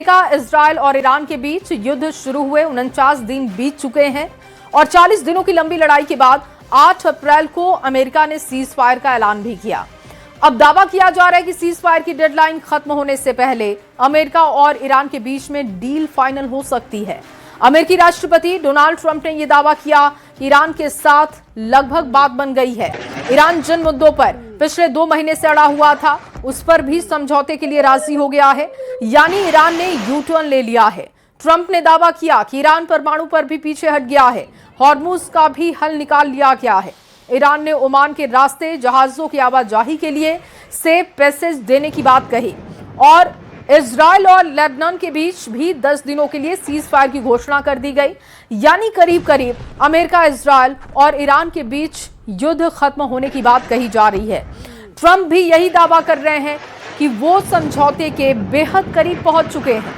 America, Israel और Iran के बीच युद्ध शुरू हुए 49 दिन बीत चुके हैं और 40 दिनों की लंबी लड़ाई के बाद 8 अप्रैल को अमेरिका ने सीज फायर का ऐलान भी किया। अब दावा किया जा रहा है कि सीज फायर की डेडलाइन खत्म होने से पहले अमेरिका और ईरान के बीच में डील फाइनल हो सकती है। अमेरिकी राष्ट्रपति डोनाल्ड ट्रंप ने यह दावा किया कि ईरान के साथ लगभग बात बन गई है। ईरान जिन मुद्दों पर पिछले 2 महीने से अड़ा हुआ था उस पर भी समझौते के लिए राजी हो गया है, यानी ईरान ने यू टर्न ले लिया है। ट्रंप ने दावा किया कि ईरान परमाणु पर भी पीछे हट गया है, हॉर्मुज का भी हल निकाल लिया गया है। ईरान ने ओमान के रास्ते जहाजों की आवाजाही के लिए सेफ पैसेज देने की बात कही और इजरायल और लेबनान के बीच भी 10 दिनों के लिए सीज फायर की घोषणा कर दी गई, यानी करीब करीब अमेरिका, इजरायल और ईरान के बीच युद्ध खत्म होने की बात कही जा रही है। ट्रंप भी यही दावा कर रहे हैं कि वो समझौते के बेहद करीब पहुंच चुके हैं।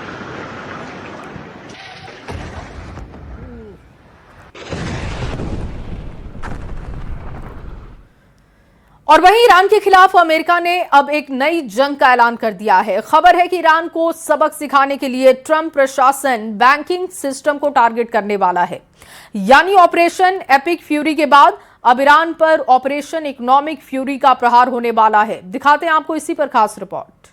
और वहीं ईरान के खिलाफ अमेरिका ने अब एक नई जंग का ऐलान कर दिया है। खबर है कि ईरान को सबक सिखाने के लिए ट्रंप प्रशासन बैंकिंग सिस्टम को टारगेट करने वाला है, यानी ऑपरेशन एपिक फ्यूरी के बाद अब ईरान पर ऑपरेशन इकोनॉमिक फ्यूरी का प्रहार होने वाला है। दिखाते हैं आपको इसी पर खास रिपोर्ट।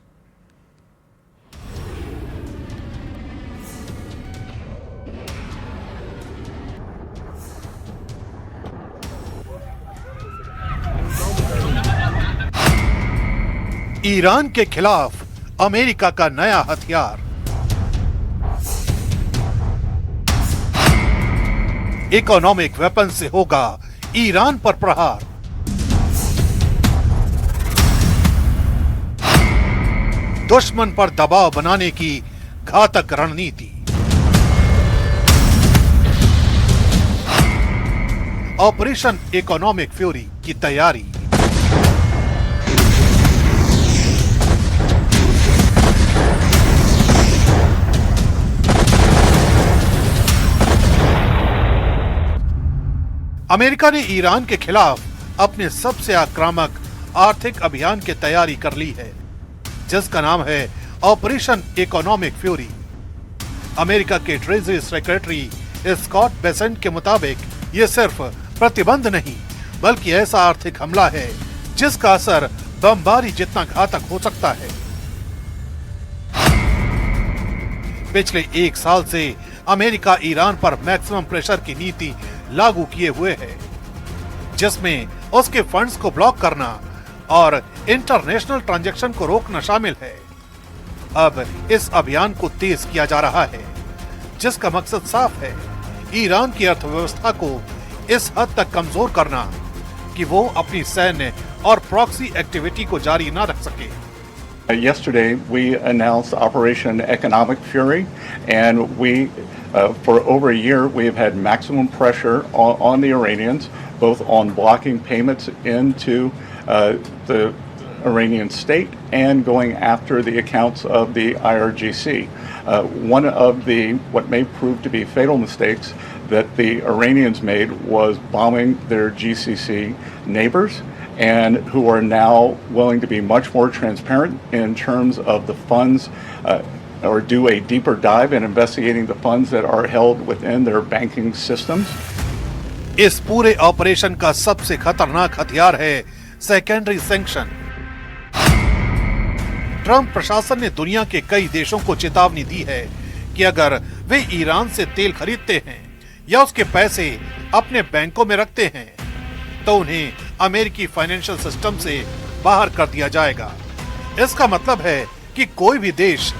ईरान के खिलाफ अमेरिका का नया हथियार, इकोनॉमिक वेपन से होगा ईरान पर प्रहार। दुश्मन पर दबाव बनाने की घातक रणनीति। ऑपरेशन इकोनॉमिक फ्यूरी की तैयारी। अमेरिका ने ईरान के खिलाफ अपने सबसे आक्रामक आर्थिक अभियान की तैयारी कर ली है, जिसका नाम है ऑपरेशन इकोनॉमिक फ्यूरी। अमेरिका के ट्रेजरी सेक्रेटरी स्कॉट बेसेंट के मुताबिक ये सिर्फ प्रतिबंध नहीं बल्कि ऐसा आर्थिक हमला है जिसका असर बमबारी जितना घातक हो सकता है। पिछले 1 साल से अमेरिका ईरान पर मैक्सिमम प्रेशर की नीति लागू किए हुए है, जिसमें उसके फंड्स को ब्लॉक करना और इंटरनेशनल ट्रांजैक्शन को रोकना शामिल है। अब इस अभियान को तेज किया जा रहा है, जिसका मकसद साफ है, ईरान की अर्थव्यवस्था को इस हद तक कमजोर करना कि वो अपनी सैन्य और प्रॉक्सी एक्टिविटी को जारी न रख सके। Yesterday, we announced Operation Economic Fury, and for over a year, we have had maximum pressure on the Iranians, both on blocking payments into the Iranian state and going after the accounts of the IRGC. One of what may prove to be fatal mistakes that the Iranians made was bombing their GCC neighbors, and who are now willing to be much more transparent in terms of the funds or do a deeper dive in investigating the funds that are held within their banking systems. इस पूरे operation का सबसे खतरनाक हथियार है secondary sanction. Trump प्रशासन ने दुनिया के कई देशों को चेतावनी दी है कि अगर वे ईरान से तेल खरीदते हैं या उसके पैसे अपने बैंकों में रखते हैं तो उन्हें अमेरिकी फाइनेंशियल सिस्टम से बाहर कर दिया जाएगा। इसका मतलब है कि कोई भी देश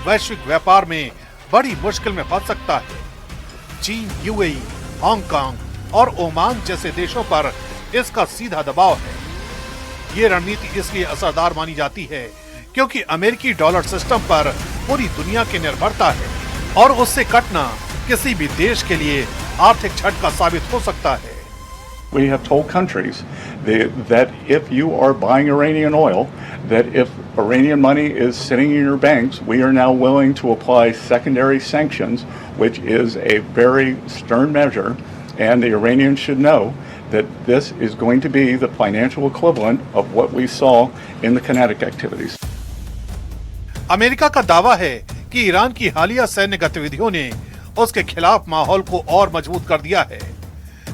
वैश्विक व्यापार में बड़ी मुश्किल में फंस सकता है। चीन, यूएई, हांगकांग और ओमान जैसे देशों पर इसका सीधा दबाव है। ये रणनीति इसलिए असरदार मानी जाती है क्योंकि अमेरिकी डॉलर सिस्टम पर पूरी दुनिया की निर्भरता है और उससे कटना किसी भी देश के लिए आर्थिक झटका साबित हो सकता है। We have told countries that if you are buying Iranian oil, that if Iranian money is sitting in your banks, we are now willing to apply secondary sanctions, which is a very stern measure, and the Iranians should know that this is going to be the financial equivalent of what we saw in the kinetic activities. America का दावा है कि Iran की हालिया सैन्य गतिविधियों ने उसके खिलाफ माहौल को और मजबूत कर दिया है।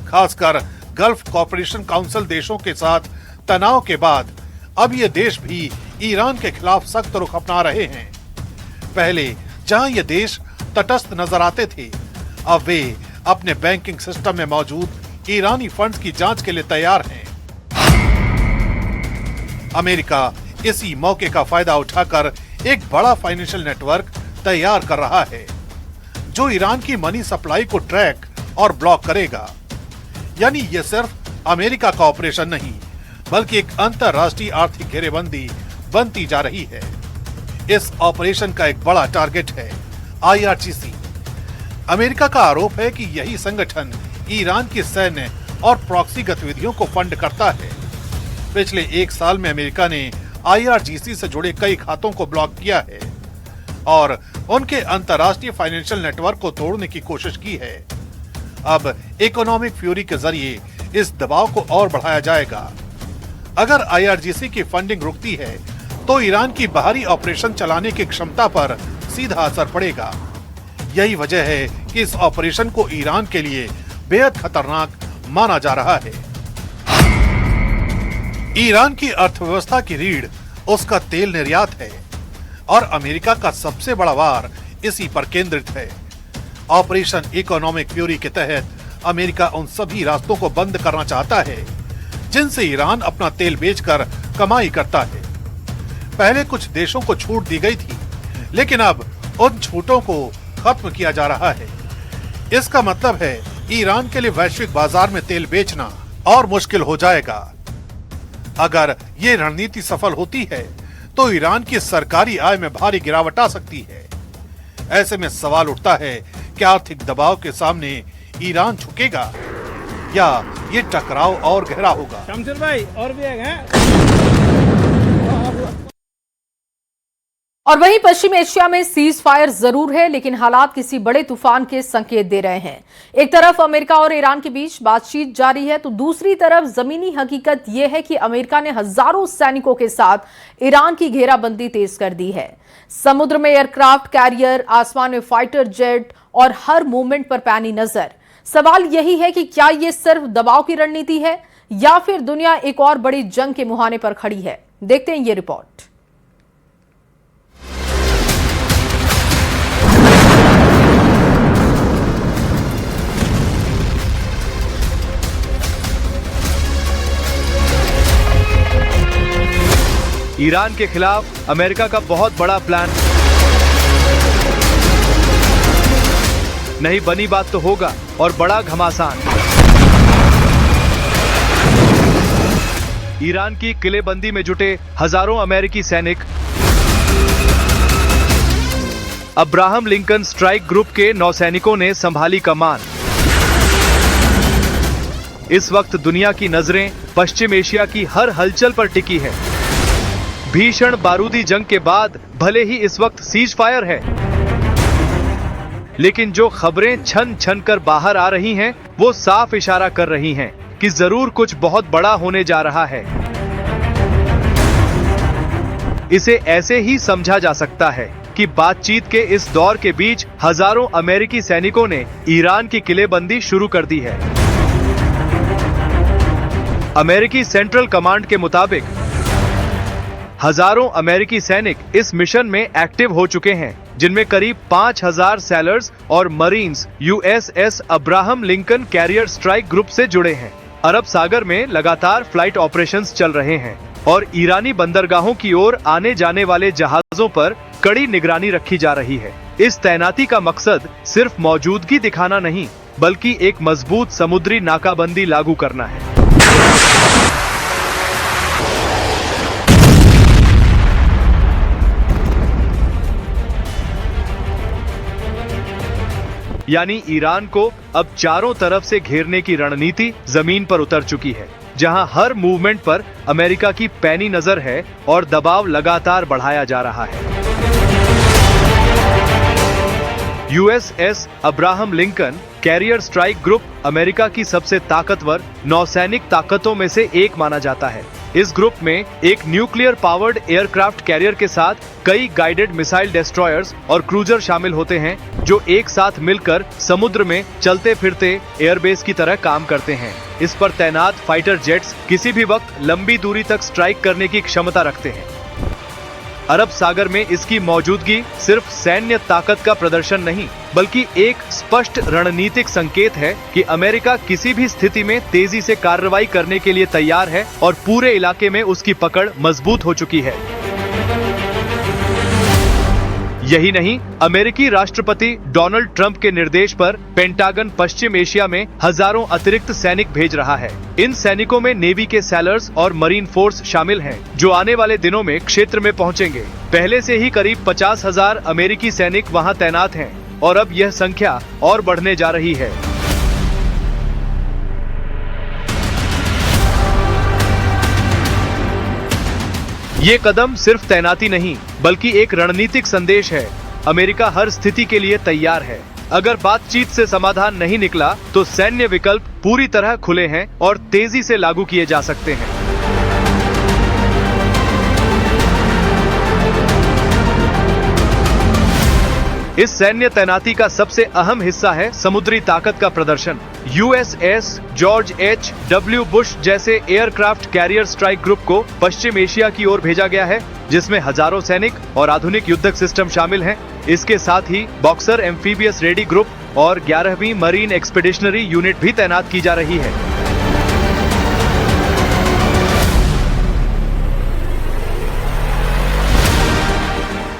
खासकर गल्फ कॉपरेशन काउंसिल देशों के साथ तनाव के बाद अब ये देश भी ईरान के खिलाफ सख्त रुख अपना रहे हैं। पहले जहां ये देश तटस्थ नजर आते थे, अब वे अपने बैंकिंग सिस्टम में मौजूद ईरानी फंड्स की जांच के लिए तैयार हैं। अमेरिका इसी मौके का फायदा उठाकर एक बड़ा फाइनेंशियल नेटवर्क तैयार कर रहा है, जो ईरान की मनी सप्लाई को ट्रैक और ब्लॉक करेगा। यानी ये सिर्फ अमेरिका का ऑपरेशन नहीं, बल्कि एक अंतरराष्ट्रीय आर्थिक घेरेबंदी बनती जा रही है। इस ऑपरेशन का एक बड़ा टारगेट है IRGC। अमेरिका का आरोप है कि यही संगठन ईरान की सैन्य और प्रॉक्सी गतिविधियों को फंड करता है। पिछले 1 साल में अमेरिका ने IRGC से जुड़े कई खातों को ब्लॉक किया है और उनके अंतरराष्ट्रीय फाइनेंशियल नेटवर्क को तोड़ने की कोशिश की है। अब इकोनॉमिक फ्यूरी के जरिए इस दबाव को और बढ़ाया जाएगा। अगर IRGC की फंडिंग रुकती है तो ईरान की बाहरी ऑपरेशन चलाने की क्षमता पर सीधा असर पड़ेगा। यही वजह है कि इस ऑपरेशन को ईरान के लिए बेहद खतरनाक माना जा रहा है। ईरान की अर्थव्यवस्था की रीढ़ उसका तेल निर्यात है और अमेरिका का सबसे बड़ा वार इसी पर केंद्रित है। ऑपरेशन इकोनॉमिक फ्यूरी के तहत अमेरिका उन सभी रास्तों को बंद करना चाहता है जिनसे ईरान अपना तेल बेचकर कमाई करता है। पहले कुछ देशों को छूट दी गई थी, लेकिन अब उन छूटों को खत्म किया जा रहा है। इसका मतलब है ईरान के लिए वैश्विक बाजार में तेल बेचना और मुश्किल हो जाएगा। अगर ये रणनीति सफल होती है तो ईरान की सरकारी आय में भारी गिरावट आ सकती है। ऐसे में सवाल उठता है कि आर्थिक दबाव के सामने ईरान झुकेगा या ये टकराव और गहरा होगा। शमशेर भाई और भी एक है। और वहीं पश्चिम एशिया में सीज फायर जरूर है, लेकिन हालात किसी बड़े तूफान के संकेत दे रहे हैं। एक तरफ अमेरिका और ईरान के बीच बातचीत जारी है, तो दूसरी तरफ जमीनी हकीकत यह है कि अमेरिका ने हजारों सैनिकों के साथ ईरान की घेराबंदी तेज कर दी है। समुद्र में एयरक्राफ्ट कैरियर, आसमान में फाइटर जेट और हर मूवमेंट पर पैनी नजर। सवाल यही है कि क्या यह सिर्फ दबाव की रणनीति है या फिर दुनिया एक और बड़ी जंग के मुहाने पर खड़ी है। देखते हैं ये रिपोर्ट। ईरान के खिलाफ अमेरिका का बहुत बड़ा प्लान। नहीं बनी बात तो होगा और बड़ा घमासान। ईरान की किलेबंदी में जुटे हजारों अमेरिकी सैनिक। अब्राहम लिंकन स्ट्राइक ग्रुप के नौसैनिकों ने संभाली कमान। इस वक्त दुनिया की नजरें पश्चिम एशिया की हर हलचल पर टिकी है। भीषण बारूदी जंग के बाद भले ही इस वक्त सीज फायर है, लेकिन जो खबरें छन छन कर बाहर आ रही हैं, वो साफ इशारा कर रही हैं कि जरूर कुछ बहुत बड़ा होने जा रहा है। इसे ऐसे ही समझा जा सकता है कि बातचीत के इस दौर के बीच हजारों अमेरिकी सैनिकों ने ईरान की किलेबंदी शुरू कर दी है। अमेरिकी सेंट्रल कमांड के मुताबिक हजारों अमेरिकी सैनिक इस मिशन में एक्टिव हो चुके हैं, जिनमें करीब 5000 सैलर्स और marines USS Abraham Lincoln carrier strike group से जुड़े हैं। अरब सागर में लगातार फ्लाइट ऑपरेशंस चल रहे हैं और ईरानी बंदरगाहों की ओर आने जाने वाले जहाजों पर कड़ी निगरानी रखी जा रही है। इस तैनाती का मकसद सिर्फ मौजूदगी दिखाना नहीं, बल्कि एक मजबूत समुद्री नाकाबंदी लागू करना है। यानी ईरान को अब चारों तरफ से घेरने की रणनीति जमीन पर उतर चुकी है, जहां हर मूवमेंट पर अमेरिका की पैनी नजर है और दबाव लगातार बढ़ाया जा रहा है। USS Abraham Lincoln carrier strike group America की सबसे ताकतवर नौसैनिक ताकतों में से एक माना जाता है। इस ग्रुप में एक न्यूक्लियर पावर्ड एयरक्राफ्ट कैरियर के साथ कई गाइडेड मिसाइल डेस्ट्रॉयर्स और क्रूजर शामिल होते हैं, जो एक साथ मिलकर समुद्र में चलते फिरते एयरबेस की तरह काम करते हैं। इस पर तैनात फाइटर जेट्स किसी भी वक्त लंबी दूरी तक स्ट्राइक करने की क्षमता रखते हैं। अरब सागर में इसकी मौजूदगी सिर्फ सैन्य ताकत का प्रदर्शन नहीं, बल्कि एक स्पष्ट रणनीतिक संकेत है कि अमेरिका किसी भी स्थिति में तेजी से कार्रवाई करने के लिए तैयार है और पूरे इलाके में उसकी पकड़ मजबूत हो चुकी है। यही नहीं, अमेरिकी राष्ट्रपति डोनाल्ड ट्रंप के निर्देश पर पेंटागन पश्चिम एशिया में हजारों अतिरिक्त सैनिक भेज रहा है। इन सैनिकों में नेवी के सैलर्स और मरीन फोर्स शामिल हैं, जो आने वाले दिनों में क्षेत्र में पहुंचेंगे। पहले से ही करीब 50,000 अमेरिकी सैनिक वहां तैनात हैं और अब यह संख्या और बढ़ने जा रही है। ये कदम सिर्फ तैनाती नहीं, बल्कि एक रणनीतिक संदेश है। अमेरिका हर स्थिति के लिए तैयार है। अगर बातचीत से समाधान नहीं निकला, तो सैन्य विकल्प पूरी तरह खुले हैं और तेजी से लागू किए जा सकते हैं। इस सैन्य तैनाती का सबसे अहम हिस्सा है समुद्री ताकत का प्रदर्शन। USS George H.W. बुश जैसे एयरक्राफ्ट कैरियर स्ट्राइक ग्रुप को पश्चिम एशिया की ओर भेजा गया है, जिसमें हजारों सैनिक और आधुनिक युद्धक सिस्टम शामिल हैं। इसके साथ ही बॉक्सर एम्फीबियस रेडी ग्रुप और 11वीं मरीन एक्सपेडिशनरी यूनिट भी तैनात की जा रही है।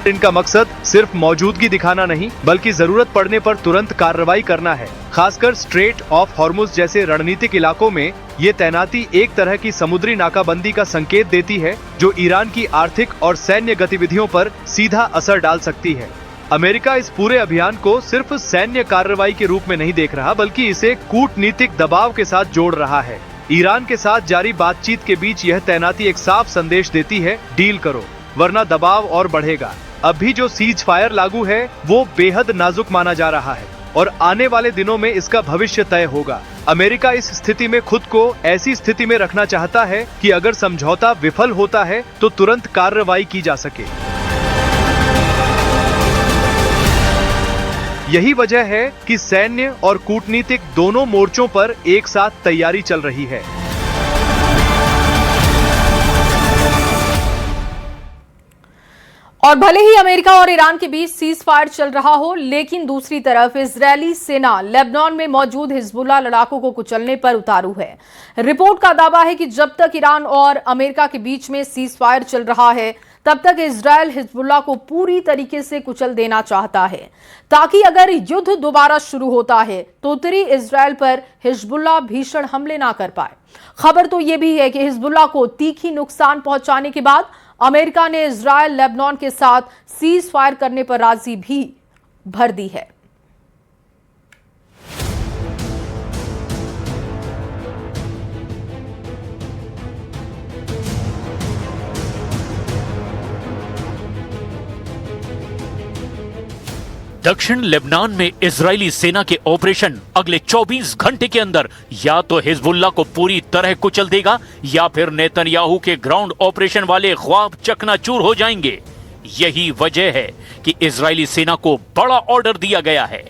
इनका मकसद सिर्फ मौजूदगी दिखाना नहीं, बल्कि जरूरत पड़ने पर तुरंत कार्रवाई करना है। खासकर स्ट्रेट ऑफ हॉर्मुज जैसे रणनीतिक इलाकों में ये तैनाती एक तरह की समुद्री नाकाबंदी का संकेत देती है, जो ईरान की आर्थिक और सैन्य गतिविधियों पर सीधा असर डाल सकती है। अमेरिका इस पूरे अभियान को सिर्फ सैन्य कार्रवाई के रूप में नहीं देख रहा, बल्कि इसे कूटनीतिक दबाव के साथ जोड़ रहा है। ईरान के साथ जारी बातचीत के बीच यह तैनाती एक साफ संदेश देती है, डील करो, वरना दबाव और बढ़ेगा। अभी जो सीज फायर लागू है, वो बेहद नाजुक माना जा रहा है और आने वाले दिनों में इसका भविष्य तय होगा। अमेरिका इस स्थिति में खुद को ऐसी स्थिति में रखना चाहता है कि अगर समझौता विफल होता है, तो तुरंत कार्रवाई की जा सके। यही वजह है कि सैन्य और कूटनीतिक दोनों मोर्चों पर एक साथ तैयारी चल रही है। और भले ही अमेरिका और ईरान के बीच सीज फायर चल रहा हो, लेकिन दूसरी तरफ इजरायली सेना लेबनान में मौजूद हिजबुल्लाह लड़ाकों को कुचलने पर उतारू है। रिपोर्ट का दावा है कि जब तक ईरान और अमेरिका के बीच में सीज फायर चल रहा है, तब तक इजरायल हिजबुल्लाह को पूरी तरीके से कुचल देना चाहता है, ताकि अगर युद्ध दोबारा शुरू होता है तो उत्तरी इजरायल पर हिजबुल्लाह भीषण हमले ना कर पाए। खबर तो यह भी है कि हिजबुल्लाह को तीखी नुकसान पहुंचाने के बाद अमेरिका ने इजरायल लेबनान के साथ सीज फायर करने पर राजी भी भर दी है। दक्षिण लेबनान में इजरायली सेना के ऑपरेशन अगले 24 घंटे के अंदर या तो हिजबुल्लाह को पूरी तरह कुचल देगा, या फिर नेतन्याहू के ग्राउंड ऑपरेशन वाले ख्वाब चकनाचूर हो जाएंगे। यही वजह है कि इजरायली सेना को बड़ा ऑर्डर दिया गया है।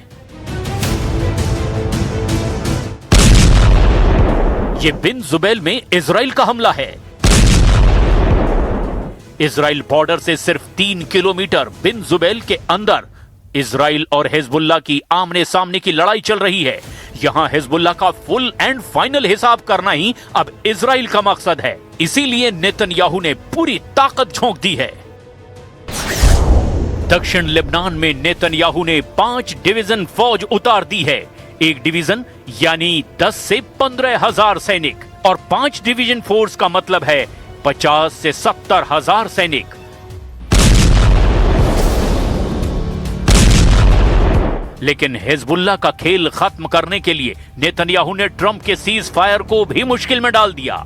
ये बिन जुबैल में इजराइल का हमला है। इजराइल बॉर्डर से सिर्फ 3 किलोमीटर बिन जुबैल के अंदर इजराइल और हिजबुल्लाह की आमने सामने की लड़ाई चल रही है। यहां हिजबुल्लाह का फुल एंड फाइनल हिसाब करना ही अब इजराइल का मकसद है। इसीलिए नेतन्याहू ने पूरी ताकत झोंक दी है। दक्षिण लेबनान में नेतन्याहू ने 5 डिवीजन फौज उतार दी है। एक डिवीजन यानी 10 से 15 हजार सैनिक, और 5 डिवीजन फोर्स का मतलब है 50 से 70 हजार सैनिक। लेकिन हिजबुल्लाह का खेल खत्म करने के लिए नेतन्याहू ने ट्रंप के सीज फायर को भी मुश्किल में डाल दिया।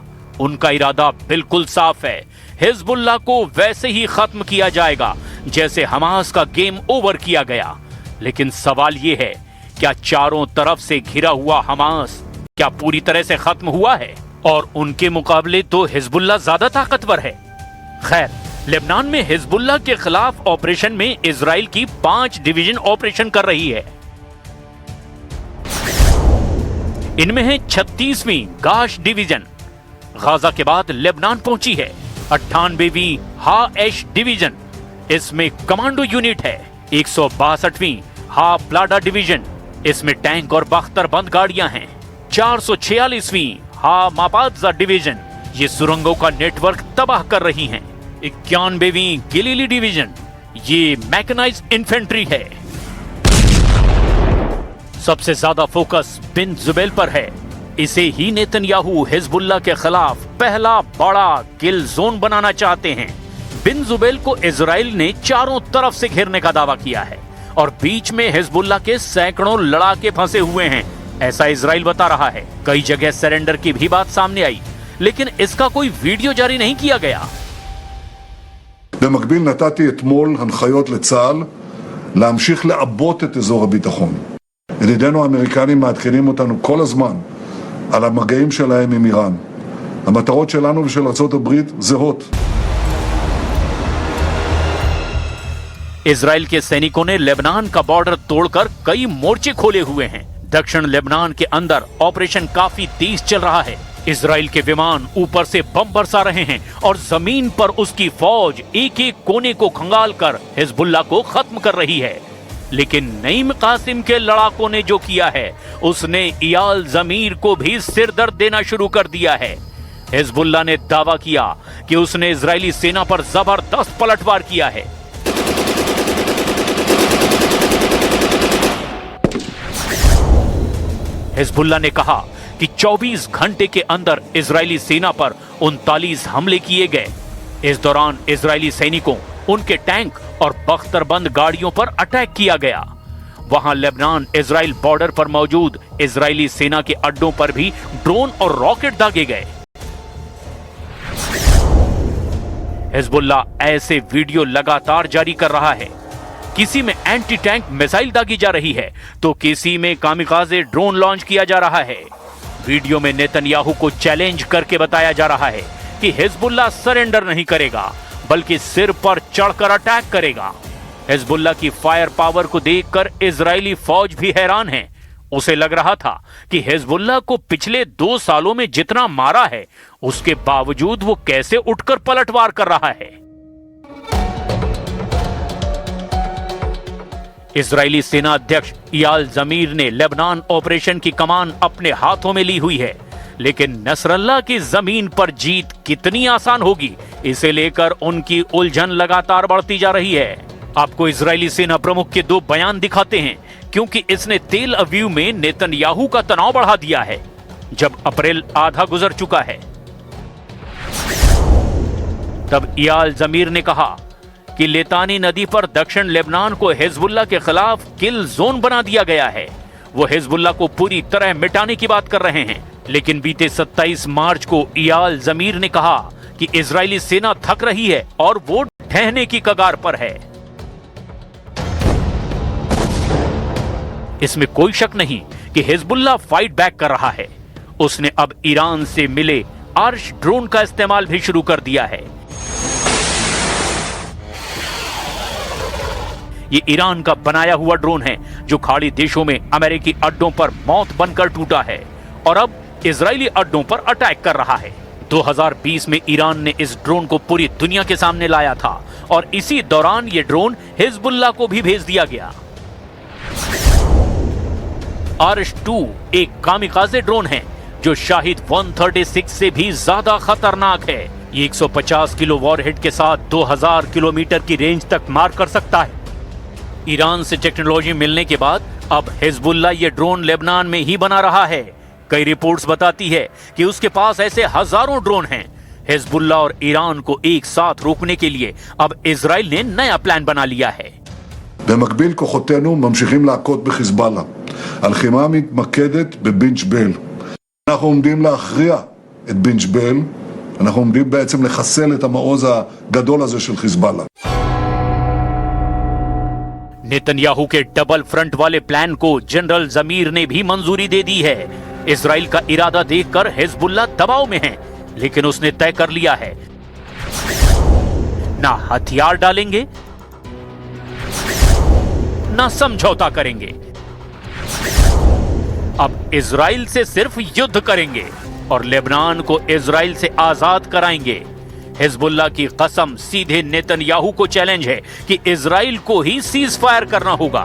उनका इरादा बिल्कुल साफ है, हिजबुल्लाह को वैसे ही खत्म किया जाएगा जैसे हमास का गेम ओवर किया गया। लेकिन सवाल यह है, क्या चारों तरफ से घिरा हुआ हमास क्या पूरी तरह से खत्म हुआ है? और उनके मुकाबले तो हिजबुल्लाह ज्यादा ताकतवर है। खैर, लेबनान में हिजबुल्लाह के खिलाफ ऑपरेशन में इजराइल की 5 डिवीजन ऑपरेशन कर रही है। इनमें है 36वीं गाश डिवीजन, गाजा के बाद लेबनान पहुंची है। 98वीं हाएश डिवीजन, इसमें कमांडो यूनिट है। 162वीं हा प्लाडा डिवीजन, इसमें टैंक और बख्तरबंद गाड़ियां हैं। 446वीं हा मापाजा डिवीजन, ये सुरंगों का नेटवर्क तबाह कर रही हैं। 91वीं गिलीली डिवीजन, ये मैकेनाइज्ड इन्फेंट्री है। सबसे ज्यादा फोकस बिन जुबैल पर है। इसे ही नेतन्याहू हिजबुल्लाह के खिलाफ पहला बड़ा किल जोन बनाना चाहते हैं। बिन जुबैल को इजराइल ने चारों तरफ से घेरने का दावा किया है और बीच में हिजबुल्लाह के सैकड़ों लड़ाके फंसे हुए हैं, ऐसा इजराइल बता रहा है। कई जगह सरेंडर की भी बात सामने आई, लेकिन इसका कोई वीडियो जारी नहीं किया गया। במקביל נתתי אתמול הנחיות לצה"ל להמשיך לעבות את אזור הביטחון. ידידינו האמריקנים מעדכנים אותנו כל הזמן על המגעים שלהם עם איראן. המטרות שלנו ושל ארצות הברית זהות. इजराइल के सैनिकों ने लेबनान का बॉर्डर तोड़कर कई मोर्चे खोले हुए हैं। दक्षिण लेबनान के अंदर ऑपरेशन काफी तेज चल रहा है। इजराइल के विमान ऊपर से बम बरसा रहे हैं और जमीन पर उसकी फौज एक एक कोने को खंगाल कर हिजबुल्लाह को खत्म कर रही है। लेकिन नईम कासिम के लड़ाकों ने जो किया है, उसने इयाल जमीर को भी सिरदर्द देना शुरू कर दिया है। हिजबुल्लाह ने दावा किया कि उसने इजरायली सेना पर जबरदस्त पलटवार किया है। हिजबुल्लाह ने कहा कि 24 घंटे के अंदर इजरायली सेना पर 39 हमले किए गए। इस दौरान इजरायली सैनिकों, उनके टैंक और बख्तरबंद गाड़ियों पर अटैक किया गया। वहां लेबनान इजराइल बॉर्डर पर मौजूद इजरायली सेना के अड्डों पर भी ड्रोन और रॉकेट दागे गए। हिजबुल्लाह ऐसे वीडियो लगातार जारी कर रहा है। किसी में एंटी टैंक मिसाइल दागी जा रही है तो किसी में कामिकाजे ड्रोन लॉन्च किया जा रहा है। वीडियो में नेतन्याहू को चैलेंज करके बताया जा रहा है कि हिजबुल्लाह सरेंडर नहीं करेगा, बल्कि सिर पर चढ़कर अटैक करेगा। हिजबुल्लाह की फायर पावर को देखकर इजरायली फौज भी हैरान है। उसे लग रहा था कि हिजबुल्लाह को पिछले 2 सालों में जितना मारा है, उसके बावजूद वो कैसे उठकर पलटवार कर रहा है। इजरायली सेना अध्यक्ष इयाल जमीर ने लेबनान ऑपरेशन की कमान अपने हाथों में ली हुई है, लेकिन नसरल्लाह की जमीन पर जीत कितनी आसान होगी, इसे लेकर उनकी उलझन लगातार बढ़ती जा रही है। आपको इजरायली सेना प्रमुख के 2 बयान दिखाते हैं, क्योंकि इसने तेल अवीव में नेतन्याहू का तनाव बढ़ा दिया है, जब अप्रैल आधा गुजर चुका है। तब इयाल जमीर ने कहा कि लेतानी नदी पर दक्षिण लेबनान को हिजबुल्लाह के खिलाफ किल जोन बना दिया गया है। वो हिजबुल्लाह को पूरी तरह मिटाने की बात कर रहे हैं। लेकिन बीते 27 मार्च को इयाल जमीर ने कहा कि इजरायली सेना थक रही है और वो ढहने की कगार पर है। इसमें कोई शक नहीं कि हिजबुल्लाह फाइट बैक कर रहा है। उसने अब ईरान से मिले अर्श ड्रोन का इस्तेमाल भी शुरू कर दिया है। ये ईरान का बनाया हुआ ड्रोन है जो खाड़ी देशों में अमेरिकी अड्डों पर मौत बनकर टूटा है और अब इजरायली अड्डों पर अटैक कर रहा है। 2020 में ईरान ने इस ड्रोन को पूरी दुनिया के सामने लाया था और इसी दौरान ये ड्रोन हिजबुल्लाह को भी भेज दिया गया। अर्श 2 एक कामिकाजे ड्रोन है जो शाहिद 136 से भी ज्यादा खतरनाक है। ये 150 किलो वॉरहेड के साथ 2000 किलोमीटर की रेंज तक मार कर सकता है। ईरान से टेक्नोलॉजी मिलने के बाद अब हिजबुल्लाह ये ड्रोन लेबनान में ही बना रहा है। कई रिपोर्ट्स बताती है कि उसके पास ऐसे हजारों ड्रोन हैं। हिजबुल्लाह और ईरान को एक साथ रोकने के लिए अब इजराइल ने नया प्लान बना लिया है। במקביל כוחותינו ממשיכים להכות בחיזבאללה. הלחימה מתמקדת בבן ג'בייל. אנחנו עומדים להכריע את בן ג'בייל. אנחנו עומדים בעצם לחסל את המעוז הגדול הזה של חיזבאללה. नेतन्याहू के डबल फ्रंट वाले प्लान को जनरल जमीर ने भी मंजूरी दे दी है। इजराइल का इरादा देखकर हिजबुल्लाह दबाव में है, लेकिन उसने तय कर लिया है ना हथियार डालेंगे ना समझौता करेंगे। अब इजराइल से सिर्फ युद्ध करेंगे और लेबनान को इजराइल से आजाद कराएंगे। हिजबुल्लाह की कसम सीधे नेतन्याहू को चैलेंज है कि इजराइल को ही सीज फायर करना होगा।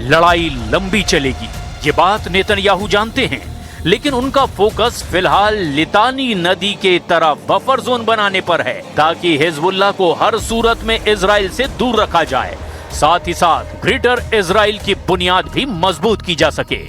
लड़ाई लंबी चलेगी, ये बात नेतन्याहू जानते हैं, लेकिन उनका फोकस फिलहाल लितानी नदी के तरफ बफर जोन बनाने पर है, ताकि हिजबुल्लाह को हर सूरत में इजराइल से दूर रखा जाए। साथ ही साथ ग्रेटर इजराइल की बुनियाद भी मजबूत की जा सके।